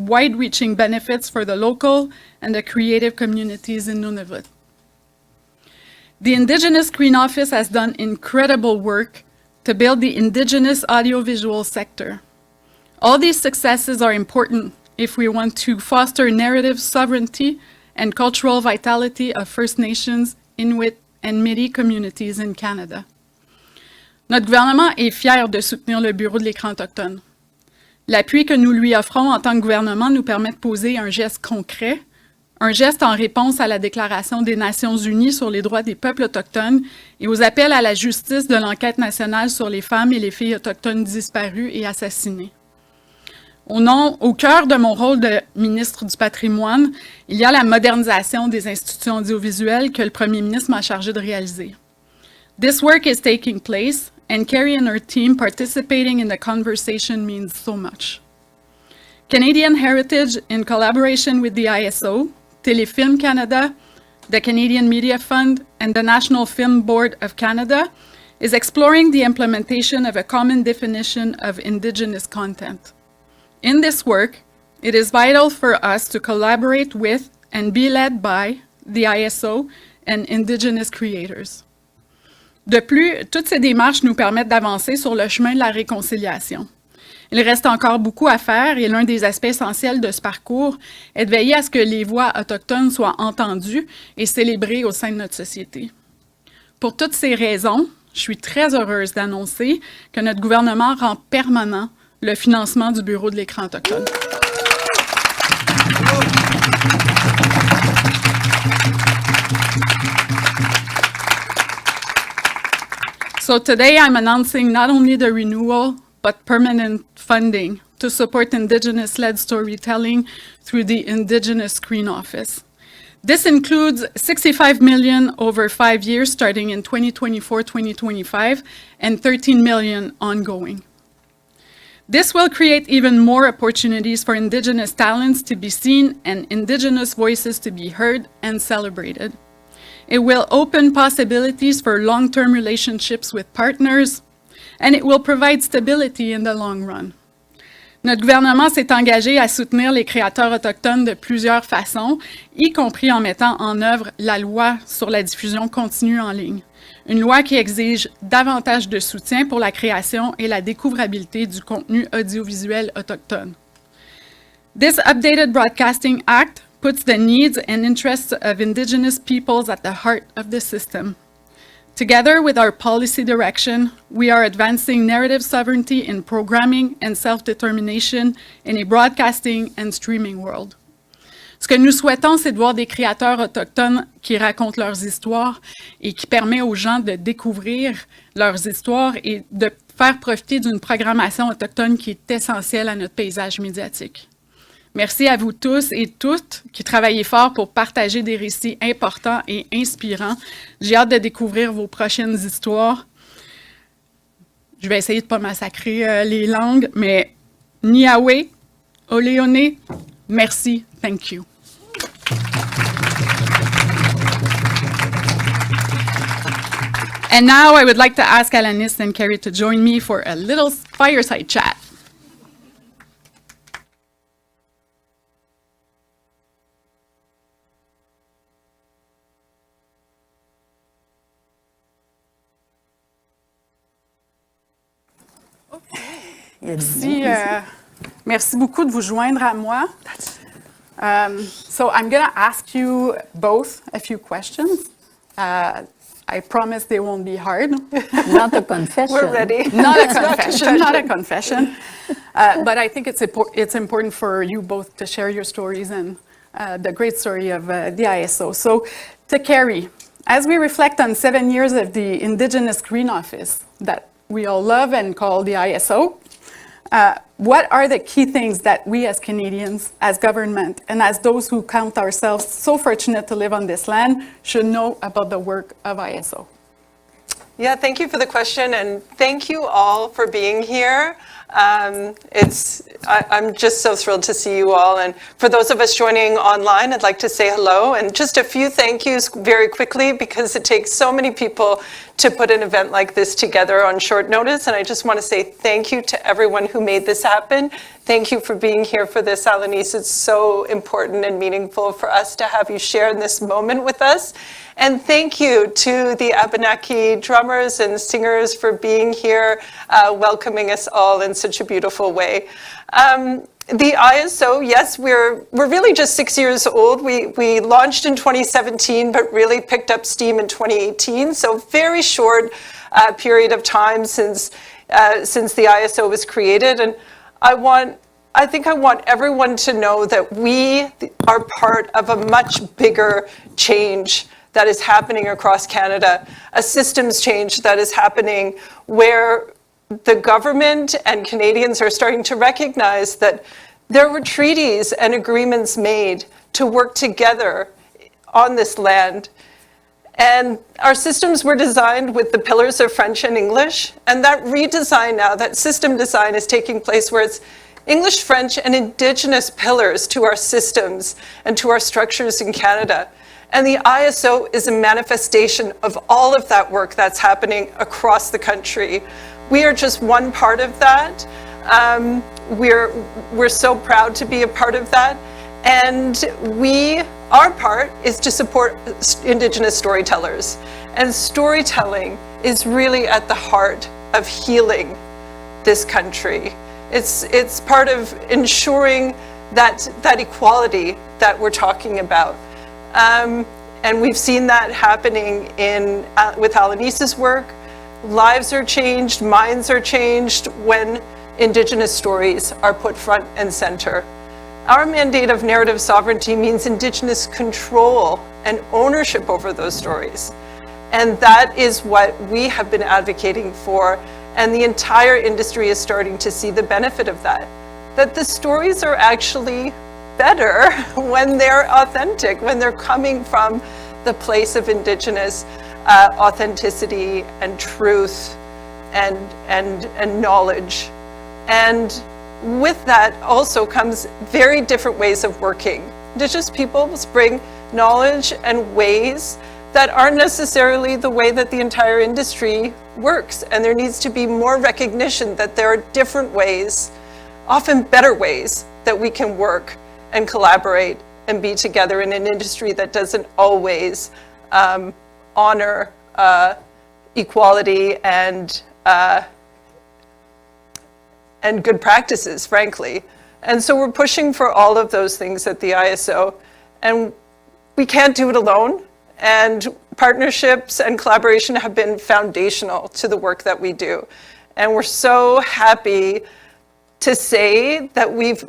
wide-reaching benefits for the local and the creative communities in Nunavut. The Indigenous Screen Office has done incredible work to build the Indigenous audiovisual sector. All these successes are important if we want to foster narrative sovereignty and cultural vitality of First Nations, Inuit, and Métis communities in Canada. Notre gouvernement est fier de soutenir le Bureau de l'écran autochtone. L'appui que nous lui offrons en tant que gouvernement nous permet de poser un geste concret, un geste en réponse à la Déclaration des Nations unies sur les droits des peuples autochtones et aux appels à la justice de l'enquête nationale sur les femmes et les filles autochtones disparues et assassinées. Au cœur de mon rôle de ministre du Patrimoine, il y a la modernisation des institutions audiovisuelles que le premier ministre m'a chargé de réaliser. This work is taking place, and Carrie and her team participating in the conversation means so much. Canadian Heritage, in collaboration with the ISO, Téléfilm Canada, the Canadian Media Fund, and the National Film Board of Canada, is exploring the implementation of a common definition of Indigenous content. In this work, it is vital for us to collaborate with and be led by the ISO and Indigenous creators. De plus, toutes ces démarches nous permettent d'avancer sur le chemin de la réconciliation. Il reste encore beaucoup à faire et l'un des aspects essentiels de ce parcours est de veiller à ce que les voix autochtones soient entendues et célébrées au sein de notre société. Pour toutes ces raisons, je suis très heureuse d'annoncer que notre gouvernement rend permanent le financement du Bureau de l'écran autochtone. So today I'm announcing not only the renewal, but permanent funding to support Indigenous-led storytelling through the Indigenous Screen Office. This includes $65 million over 5 years starting in 2024-2025 and $13 million ongoing. This will create even more opportunities for Indigenous talents to be seen and Indigenous voices to be heard and celebrated. It will open possibilities for long-term relationships with partners, and it will provide stability in the long run. Notre gouvernement s'est engagé à soutenir les créateurs autochtones de plusieurs façons, y compris en mettant en œuvre la loi sur la diffusion continue en ligne. Une loi qui exige davantage de soutien pour la création et la découvrabilité du contenu audiovisuel autochtone. This updated Broadcasting Act puts the needs and interests of Indigenous peoples at the heart of the system. Together with our policy direction, we are advancing narrative sovereignty in programming and self-determination in a broadcasting and streaming world. Ce que nous souhaitons, c'est de voir des créateurs autochtones qui racontent leurs histoires et qui permet aux gens de découvrir leurs histoires et de faire profiter d'une programmation autochtone qui est essentielle à notre paysage médiatique. Merci à vous tous et toutes qui travaillez fort pour partager des récits importants et inspirants. J'ai hâte de découvrir vos prochaines histoires. Je vais essayer de ne pas massacrer les langues, mais Niawe, Oleone, merci, thank you. And now I would like to ask Alanis and Carrie to join me for a little fireside chat. Merci beaucoup de vous joindre à moi. So I'm going to ask you both a few questions. I promise they won't be hard. Not a confession. We're ready. Not a confession, not a confession. But I think it's important for you both to share your stories and the great story of the ISO. So to Carrie, as we reflect on 7 years of the Indigenous Screen Office that we all love and call the ISO, what are the key things that we as Canadians, as government, and as those who count ourselves so fortunate to live on this land should know about the work of ISO? Yeah, thank you for the question, and thank you all for being here. I'm just so thrilled to see you all, and for those of us joining online, I'd like to say hello, and just a few thank yous very quickly, because it takes so many people to put an event like this together on short notice, and I just want to say thank you to everyone who made this happen. Thank you for being here for this, Alanis. It's so important and meaningful for us to have you share in this moment with us. And thank you to the Abenaki drummers and singers for being here, welcoming us all in such a beautiful way. The ISO, yes, we're really just 6 years old. We launched in 2017, but really picked up steam in 2018. So very short period of time since the ISO was created. And I think I want everyone to know that we are part of a much bigger change that is happening across Canada, a systems change that is happening where the government and Canadians are starting to recognize that there were treaties and agreements made to work together on this land. And our systems were designed with the pillars of French and English, and that redesign now, that system design is taking place where it's English, French, and Indigenous pillars to our systems and to our structures in Canada. And the ISO is a manifestation of all of that work that's happening across the country. We are just one part of that. We're so proud to be a part of that. And our part is to support Indigenous storytellers. And storytelling is really at the heart of healing this country. It's part of ensuring that equality that we're talking about. And we've seen that happening with Alanis's work. Lives are changed, minds are changed when Indigenous stories are put front and center. Our mandate of narrative sovereignty means Indigenous control and ownership over those stories. And that is what we have been advocating for. And the entire industry is starting to see the benefit of that. That the stories are actually better when they're authentic, when they're coming from the place of Indigenous authenticity and truth and knowledge. And with that also comes very different ways of working. Indigenous peoples bring knowledge and ways that aren't necessarily the way that the entire industry works. And there needs to be more recognition that there are different ways, often better ways, that we can work and collaborate and be together in an industry that doesn't always honor equality and good practices, frankly. And so we're pushing for all of those things at the ISO. And we can't do it alone. And partnerships and collaboration have been foundational to the work that we do. And we're so happy to say that we've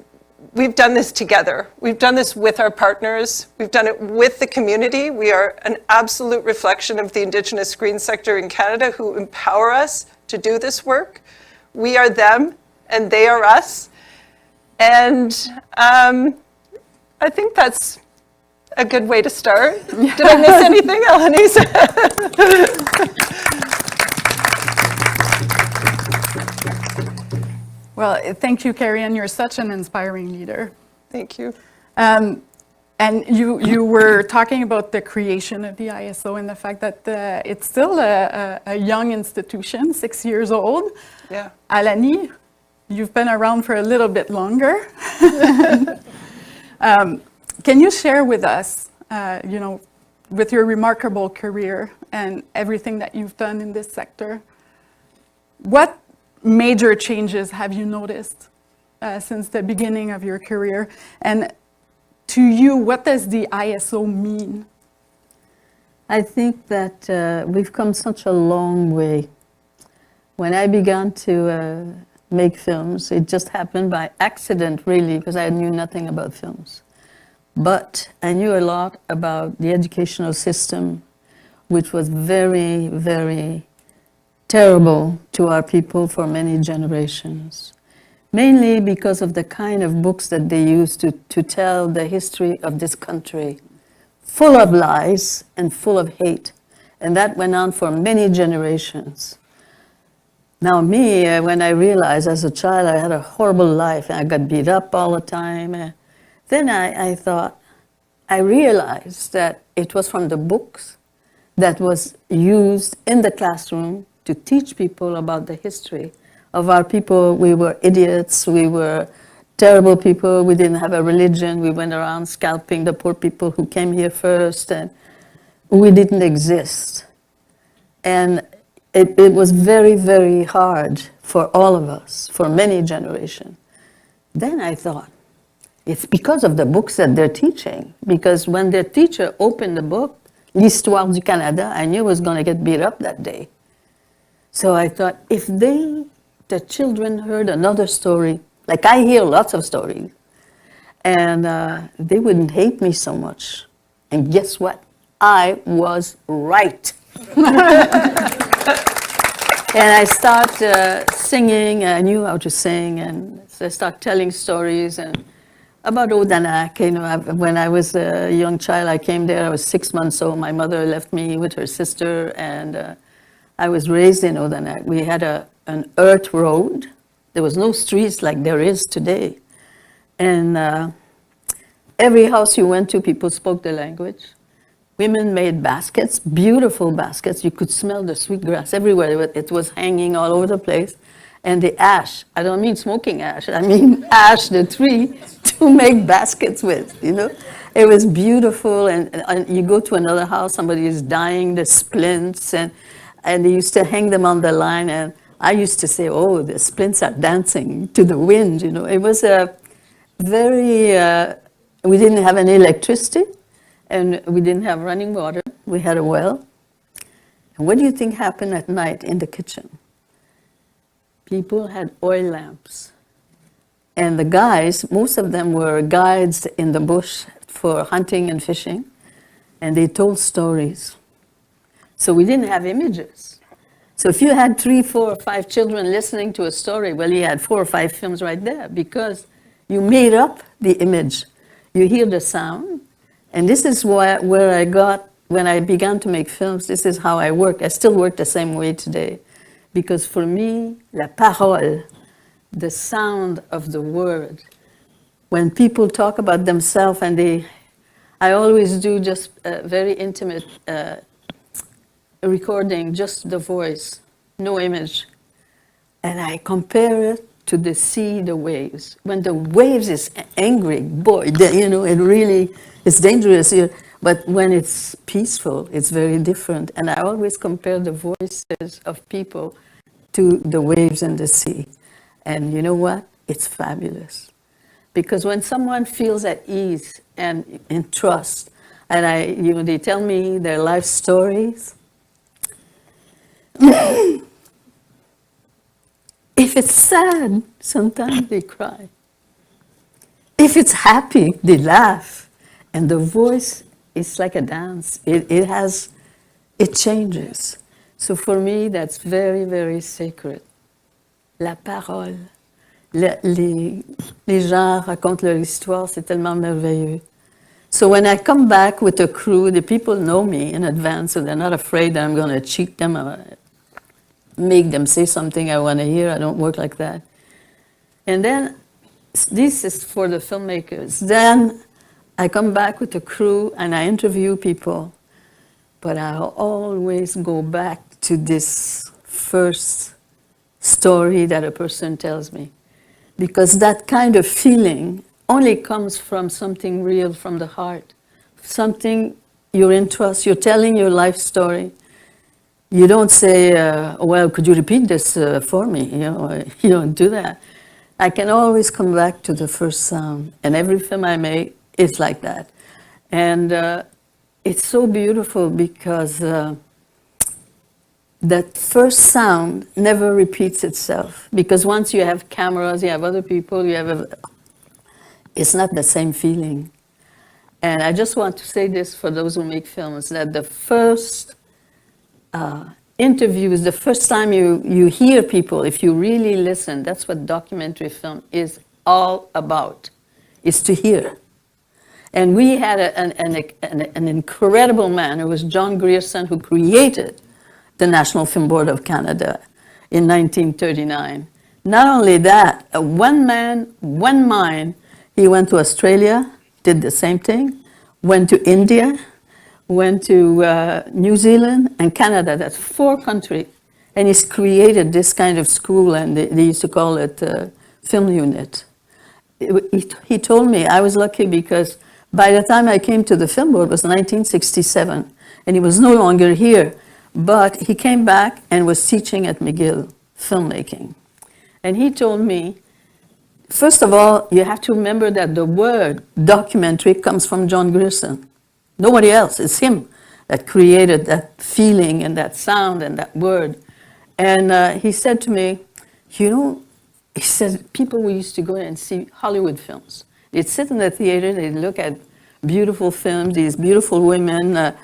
done this together. We've done this with our partners. We've done it with the community. We are an absolute reflection of the Indigenous screen sector in Canada who empower us to do this work. We are them and they are us. And I think that's a good way to start. Did I miss anything, Alanis? Well, thank you, Carrie, and you're such an inspiring leader. Thank you. And you were talking about the creation of the ISO and the fact that it's still a young institution, 6 years old. Yeah. Alani, you've been around for a little bit longer. Can you share with us, with your remarkable career and everything that you've done in this sector, what major changes have you noticed since the beginning of your career? And to you, what does the ISO mean? I think that we've come such a long way. When I began to make films, it just happened by accident, really, because I knew nothing about films. But I knew a lot about the educational system, which was very, very terrible to our people for many generations, mainly because of the kind of books that they used to tell the history of this country, full of lies and full of hate. And that went on for many generations. Now me, when I realized as a child I had a horrible life and I got beat up all the time, then I thought, I realized that it was from the books that was used in the classroom to teach people about the history of our people. We were idiots, we were terrible people. We didn't have a religion. We went around scalping the poor people who came here first, and we didn't exist. And it was very, very hard for all of us, for many generations. Then I thought, it's because of the books that they're teaching. Because when the teacher opened the book, L'Histoire du Canada, I knew I was going to get beat up that day. So I thought, if the children heard another story, like I hear lots of stories, and they wouldn't hate me so much. And guess what? I was right. And I started singing. I knew how to sing, and so I started telling stories and about Odanak. You know, when I was a young child, I came there. I was 6 months old. My mother left me with her sister, and I was raised in Odanak. We had an earth road. There was no streets like there is today, and every house you went to, people spoke the language. Women made baskets, beautiful baskets. You could smell the sweetgrass everywhere. It was hanging all over the place. And the ash, I don't mean smoking ash, I mean ash, the tree, to make baskets with, you know. It was beautiful, and you go to another house, somebody is dyeing the splints, and they used to hang them on the line, and I used to say, oh, the splints are dancing to the wind, you know. It was a very, we didn't have any electricity, and we didn't have running water. We had a well. And what do you think happened at night in the kitchen? People had oil lamps. And the guys, most of them were guides in the bush for hunting and fishing, and they told stories. So we didn't have images. So if you had 3, 4, or 5 children listening to a story, well, you had 4 or 5 films right there, because you made up the image. You hear the sound. And this is where I got, when I began to make films, this is how I work. I still work the same way today. Because for me, la parole, the sound of the word, when people talk about themselves, and I always do just a very intimate recording, just the voice, no image. And I compare it to the sea, the waves. When the waves is angry, boy, you know, it really, it's dangerous here. But when it's peaceful, it's very different. And I always compare the voices of people to the waves and the sea. And you know what? It's fabulous. Because when someone feels at ease and in trust, and you know, they tell me their life stories, if it's sad, sometimes they cry. If it's happy, they laugh. And the voice is like a dance. It changes. So for me, that's very, very sacred. La parole. Les gens racontent leur histoire, c'est tellement merveilleux. So when I come back with a crew, the people know me in advance, so they're not afraid that I'm going to cheat them or make them say something I want to hear. I don't work like that. And then, this is for the filmmakers. Then I come back with a crew and I interview people, but I'll always go back to this first story that a person tells me. Because that kind of feeling only comes from something real from the heart. Something you're in trust, you're telling your life story. You don't say, well, could you repeat this for me? You know, you don't do that. I can always come back to the first sound. And every film I make, it's like that. And it's so beautiful because that first sound never repeats itself. Because once you have cameras, you have other people, it's not the same feeling. And I just want to say this for those who make films, that the first interview is the first time you hear people, if you really listen. That's what documentary film is all about, is to hear. And we had an incredible man, it was John Grierson, who created the National Film Board of Canada in 1939. Not only that, one man, one mind. He went to Australia, did the same thing, went to India, went to New Zealand and Canada. That's 4 countries. And he's created this kind of school, and they used to call it film unit. he told me, I was lucky because by the time I came to the film board, it was 1967, and he was no longer here. But he came back and was teaching at McGill filmmaking. And he told me, first of all, you have to remember that the word documentary comes from John Grierson. Nobody else, it's him that created that feeling and that sound and that word. And he said to me, you know, he said, people we used to go and see Hollywood films. They'd sit in the theater, they'd look at beautiful films, these beautiful women,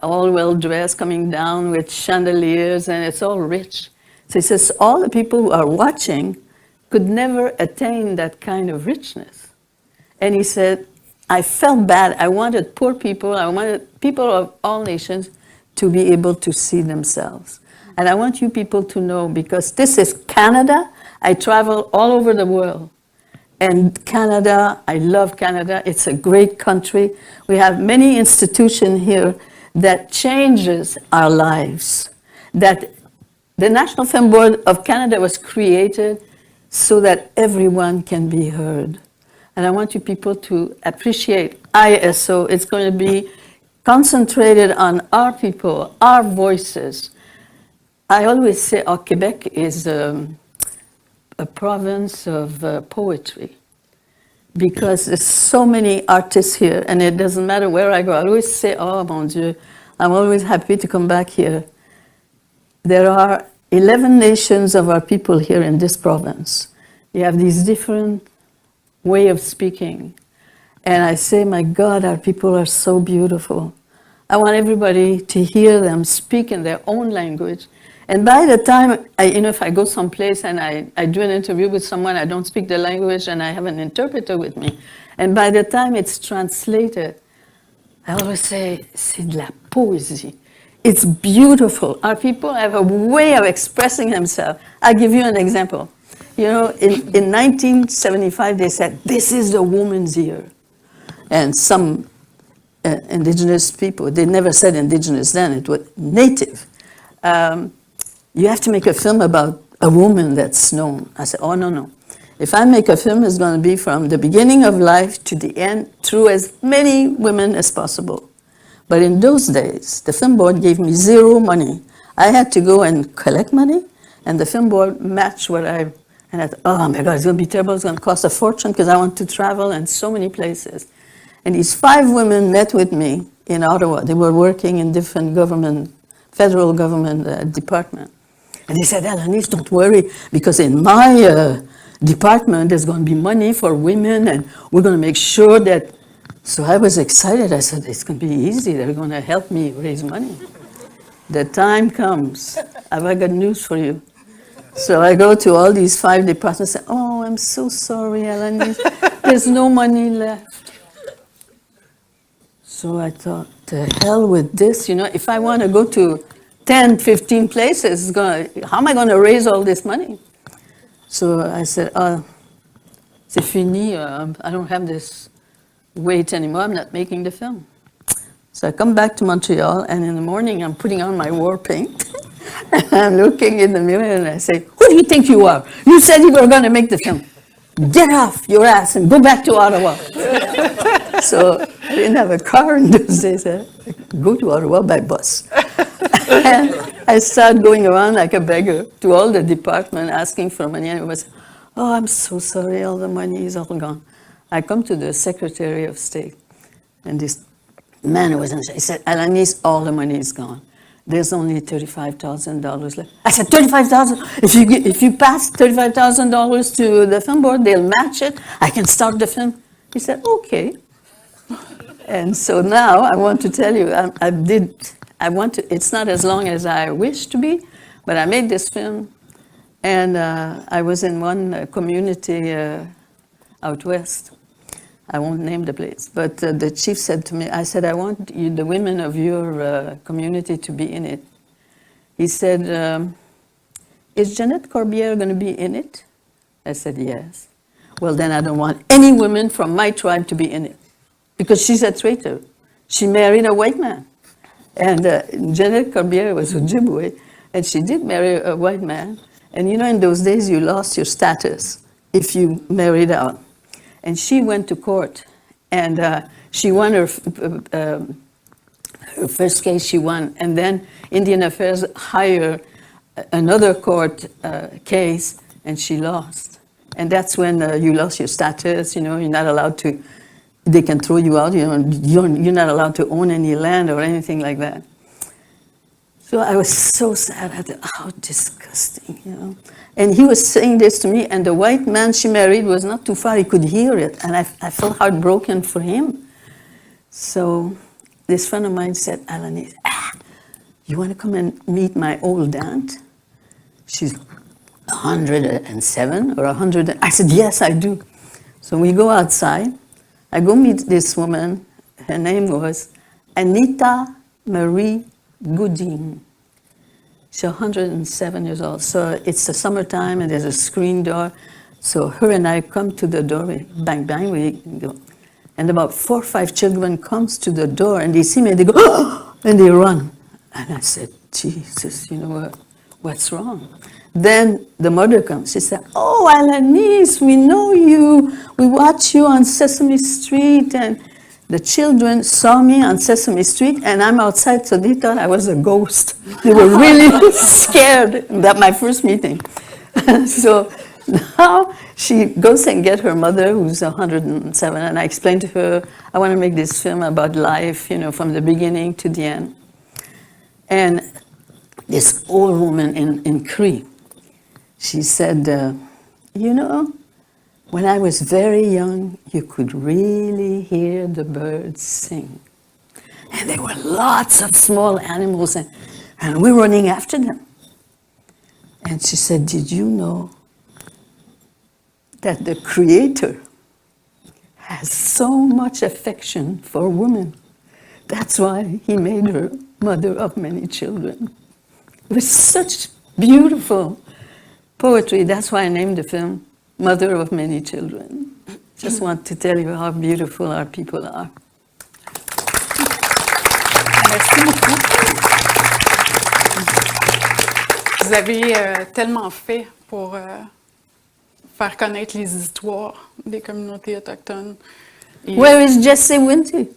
all well-dressed, coming down with chandeliers, and it's all rich. So he says, all the people who are watching could never attain that kind of richness. And he said, I felt bad. I wanted poor people, I wanted people of all nations to be able to see themselves. And I want you people to know, because this is Canada, I travel all over the world. And Canada, I love Canada. It's a great country. We have many institutions here that changes our lives. That the National Film Board of Canada was created so that everyone can be heard. And I want you people to appreciate ISO. It's going to be concentrated on our people, our voices. I always say, Quebec is a province of poetry, because there's so many artists here, and it doesn't matter where I go. I always say, oh, mon Dieu, I'm always happy to come back here. There are 11 nations of our people here in this province. You have these different way of speaking. And I say, my God, our people are so beautiful. I want everybody to hear them speak in their own language. And by the time, if I go someplace and I do an interview with someone, I don't speak the language and I have an interpreter with me. And by the time it's translated, I always say, c'est de la poésie. It's beautiful. Our people have a way of expressing themselves. I'll give you an example. In 1975, they said, this is the woman's year. And some indigenous people, they never said indigenous then, it was native. You have to make a film about a woman that's known. I said, oh, no. If I make a film, it's going to be from the beginning of life to the end, through as many women as possible. But in those days, the film board gave me zero money. I had to go and collect money, and the film board matched what and I thought, oh my God, it's going to be terrible. It's going to cost a fortune because I want to travel in so many places. And these 5 women met with me in Ottawa. They were working in different federal government department. And they said, Alanis, don't worry, because in my department, there's going to be money for women, and we're going to make sure that... So I was excited. I said, it's going to be easy. They're going to help me raise money. The time comes. Have I got news for you? So I go to all these 5 departments and say, oh, I'm so sorry, Alanis. There's no money left. So I thought, the hell with this. If I want to go to 10, 15 places, how am I going to raise all this money? So I said, c'est fini. I don't have this weight anymore. I'm not making the film. So I come back to Montreal, and in the morning, I'm putting on my war paint. And I'm looking in the mirror, and I say, who do you think you are? You said you were going to make the film. Get off your ass and go back to Ottawa. So I didn't have a car in those days. I go to Ottawa by bus. And I started going around like a beggar to all the departments asking for money. And it was, oh, I'm so sorry, all the money is all gone. I come to the Secretary of State, and this man who was in charge, he said, Alanis, all the money is gone. There's only $35,000 left. I said, $35,000? If you pass $35,000 to the film board, they'll match it. I can start the film. He said, okay. And so now I want to tell you, it's not as long as I wish to be, but I made this film, and I was in one community out west. I won't name the place, but the chief said to me, I said, I want the women of your community to be in it. He said, is Jeanette Corbière going to be in it? I said, yes. Well, then I don't want any women from my tribe to be in it, because she's a traitor. She married a white man. And Jeanette Corbière was Ojibwe, and she did marry a white man. And in those days, you lost your status if you married out. And she went to court, and she won her first case. She won, and then Indian Affairs hired another court case, and she lost. And that's when you lost your status. You know, you're not allowed to. They can throw you out. You know, you're not allowed to own any land or anything like that. So I was so sad. I thought, how disgusting, you know. And he was saying this to me, and the white man she married was not too far. He could hear it, and I felt heartbroken for him. So this friend of mine said, Alanis, you want to come and meet my old aunt? She's 107 or 100. I said, yes, I do. So we go outside. I go meet this woman. Her name was Anita Marie Gooding. She's 107 years old. So it's the summertime and there's a screen door. So her and I come to the door, bang, bang, we go. And about 4 or 5 children comes to the door and they see me and they go, oh! And they run. And I said, Jesus, you know, what's wrong? Then the mother comes. She said, oh, Alanis, we know you. We watch you on Sesame Street. And the children saw me on Sesame Street, and I'm outside, so they thought I was a ghost. They were really scared at my first meeting. So now she goes and gets her mother, who's 107, and I explained to her, I want to make this film about life, you know, from the beginning to the end. And this old woman in Cree, she said, you know, when I was very young, you could really hear the birds sing. And there were lots of small animals, and we're running after them. And she said, did you know that the Creator has so much affection for women? That's why he made her mother of many children. It was such beautiful poetry. That's why I named the film Mother of Many Children. Just want to tell you how beautiful our people are. Merci beaucoup. Vous avez tellement fait pour faire connaître les histoires des communautés autochtones. Et Where is Jesse Winty?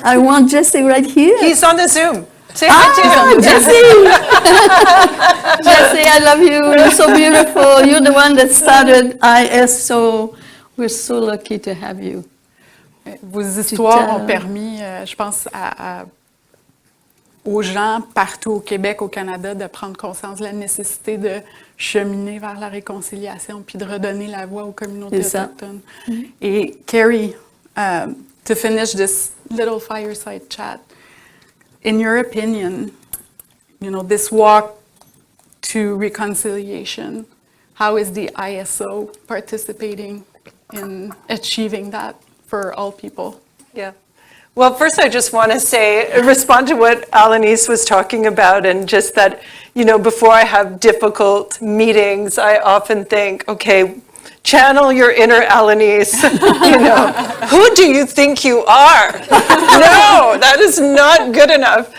I want Jesse right here. He's on the Zoom. Say hi to him. Jesse! Jesse, I love you. You're so beautiful. You're the one that started ISO. We're so lucky to have you. Vos histoires ont permis, je pense, aux gens partout au Québec, au Canada, de prendre conscience de la nécessité de cheminer vers la réconciliation puis de redonner la voix aux communautés autochtones. Et Carrie, to finish this little fireside chat, in your opinion, you know, this walk to reconciliation, how is the ISO participating in achieving that for all people? Yeah. Well, first I just want to say, respond to what Alanis was talking about, and just that, you know, before I have difficult meetings, I often think, okay, channel your inner Alanis. You know, who do you think you are? No, that is not good enough.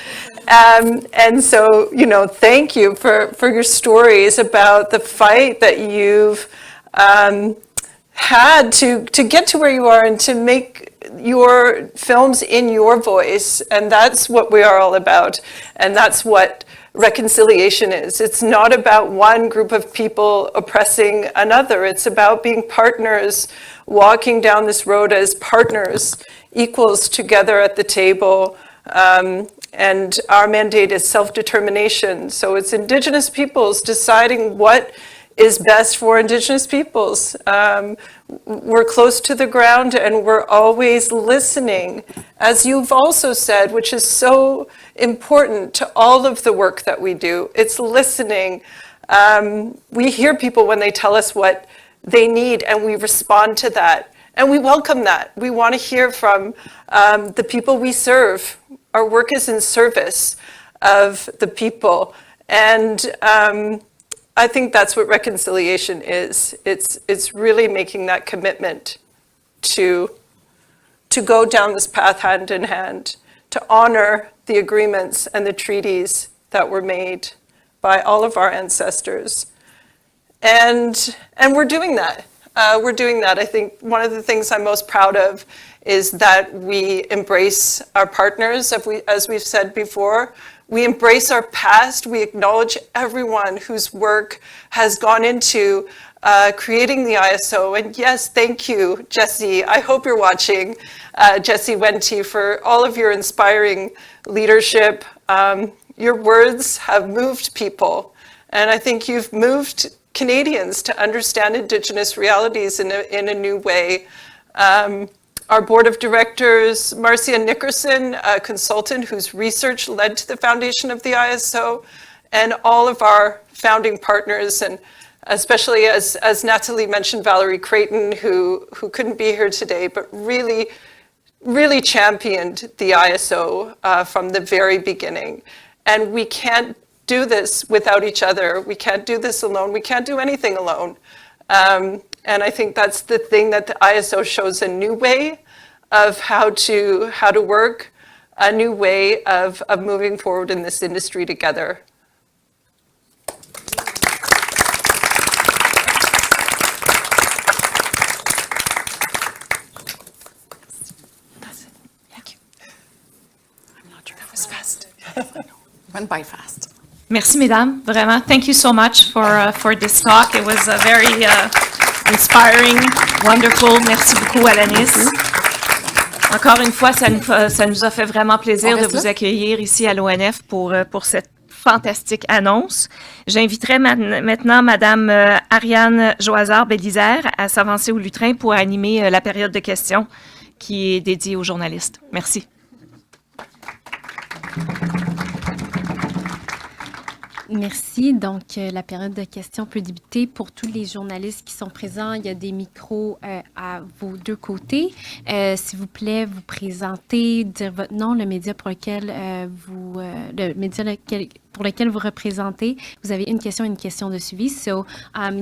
And so, you know, thank you for your stories about the fight that you've had to get to where you are and to make your films in your voice. And that's what we are all about. And that's what reconciliation is. It's not about one group of people oppressing another. It's about being partners, walking down this road as partners, equals together at the table. And our mandate is self-determination. So it's Indigenous peoples deciding what is best for Indigenous peoples. We're close to the ground and we're always listening, as you've also said, which is so important to all of the work that we do. It's listening. We hear people when they tell us what they need and we respond to that. And we welcome that. We want to hear from the people we serve. Our work is in service of the people. And I think that's what reconciliation is. It's really making that commitment to go down this path hand in hand, to honor the agreements and the treaties that were made by all of our ancestors. And we're doing that. we're doing that. I think one of the things I'm most proud of is that we embrace our partners, as we've said before. We embrace our past. We acknowledge everyone whose work has gone into creating the ISO. And yes, thank you, Jessie. I hope you're watching, Jessie Wente, for all of your inspiring leadership. Your words have moved people. And I think you've moved Canadians to understand Indigenous realities in a new way. Our board of directors, Marcia Nickerson, a consultant whose research led to the foundation of the ISO, and all of our founding partners, and especially as Natalie mentioned, Valerie Creighton, who couldn't be here today, but really championed the ISO from the very beginning. And we can't do this without each other. We can't do this alone. We can't do anything alone. And I think that's the thing, that the ISO shows a new way of how to work, a new way of moving forward in this industry together. That's it. Thank you. I'm not sure that was fast. Went by fast. Merci, mesdames. Vraiment, thank you so much for this talk. It was very inspiring, wonderful. Merci beaucoup, Alanis. Encore une fois, ça nous a fait vraiment plaisir de vous accueillir ici à l'ONF pour cette fantastique annonce. J'inviterai maintenant Madame Ariane Joazard-Bélisère à s'avancer au lutrin pour animer la période de questions qui est dédiée aux journalistes. Merci. Merci. Donc, la période de questions peut débuter pour tous les journalistes qui sont présents. Il y a des micros à vos deux côtés. S'il vous plaît, vous présentez, dire votre nom, le média pour lequel pour lequel vous représentez. Vous avez une question de suivi. So,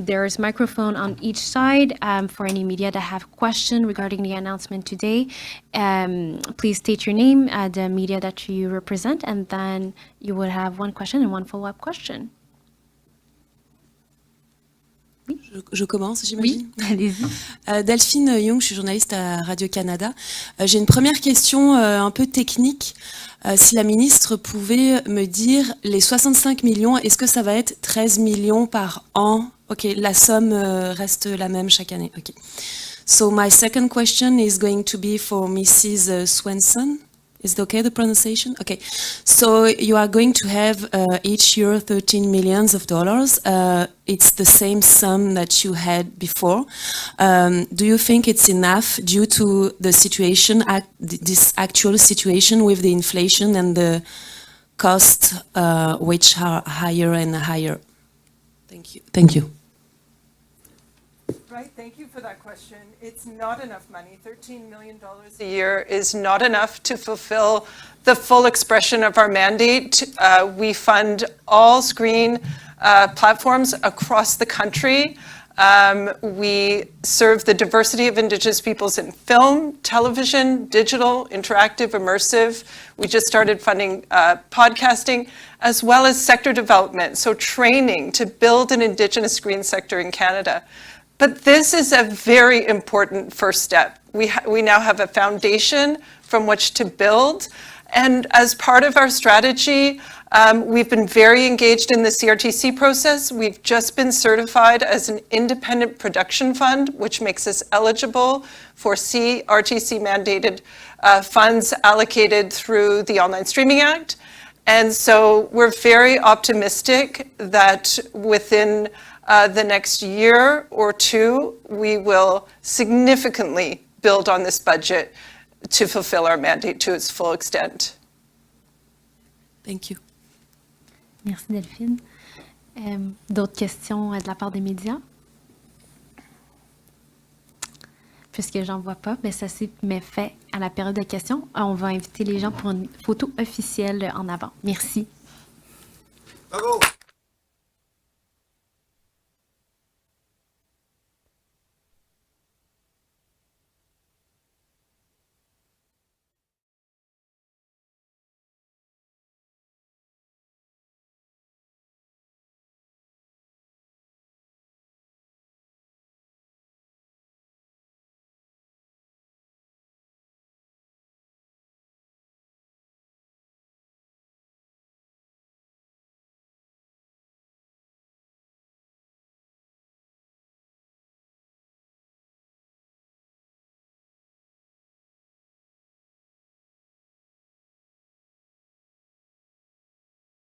there's microphone on each side for any media that have question regarding the announcement today. Please state your name, the media that you represent, and then you would have one question and one follow-up question. Oui. Je commence, j'imagine. Oui, allez-y. Delphine Young, je suis journaliste à Radio-Canada. J'ai une première question un peu technique. Si la ministre pouvait me dire, les 65 millions, est-ce que ça va être 13 millions par an? Ok, la somme reste la même chaque année. Ok. So my second question is going to be for Mrs. Swenson. Is it okay, the pronunciation? Okay. So you are going to have each year $13 million. It's the same sum that you had before. Do you think it's enough due to the situation, this actual situation with the inflation and the costs which are higher and higher? Thank you. Thank you. Right, thank you for that question. It's not enough money. $13 million a year is not enough to fulfill the full expression of our mandate. We fund all screen platforms across the country. We serve the diversity of Indigenous peoples in film, television, digital, interactive, immersive. We just started funding podcasting, as well as sector development, so training to build an Indigenous screen sector in Canada. But this is a very important first step. We now have a foundation from which to build. And as part of our strategy, we've been very engaged in the CRTC process. We've just been certified as an independent production fund, which makes us eligible for CRTC mandated funds allocated through the Online Streaming Act. And so we're very optimistic that within the next year or two, we will significantly build on this budget to fulfill our mandate to its full extent. Thank you. Merci Delphine. D'autres questions de la part des médias? Puisque j'en vois pas, mais ça s'est fait à la période de questions. On va inviter les gens pour une photo officielle en avant. Merci. Bravo!